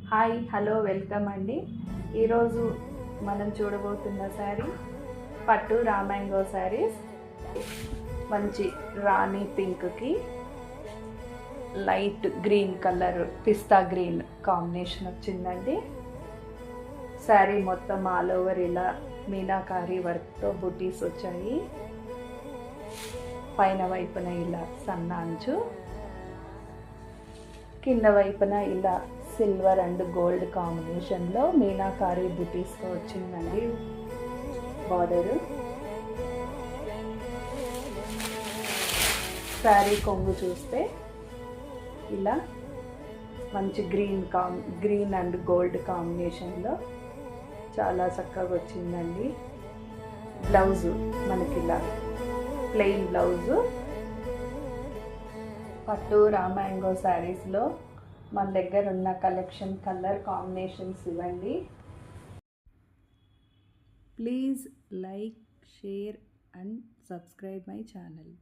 Hi hello welcome అండి. ఈరోజు మనం చూడబోతున్న శారీ పట్టు రామాంగో శారీస్. మంచి రాణి పింక్కి లైట్ గ్రీన్ కలర్ పిస్తా గ్రీన్ కాంబినేషన్ వచ్చిందండి. శారీ మొత్తం ఆల్ ఓవర్ ఇలా మీనాకారి వర్క్తో బుటీస్ వచ్చాయి. పైన వైపున ఇలా సన్న అంచు, కింద వైపున ఇలా సిల్వర్ అండ్ గోల్డ్ కాంబినేషన్లో మీనాకారి బుటీస్తో వచ్చిందండి బార్డరు. శారీ కొంగు చూస్తే ఇలా మంచి గ్రీన్ అండ్ గోల్డ్ కాంబినేషన్లో చాలా చక్కగా వచ్చిందండి. బ్లౌజు మనకి ఇలా ప్లెయిన్ బ్లౌజు. పట్టు రామాంగో శారీస్లో మన దగ్గర ఉన్న కలెక్షన్ కలర్ కాంబినేషన్స్ ఇవ్వండి. Please like, share and subscribe my channel.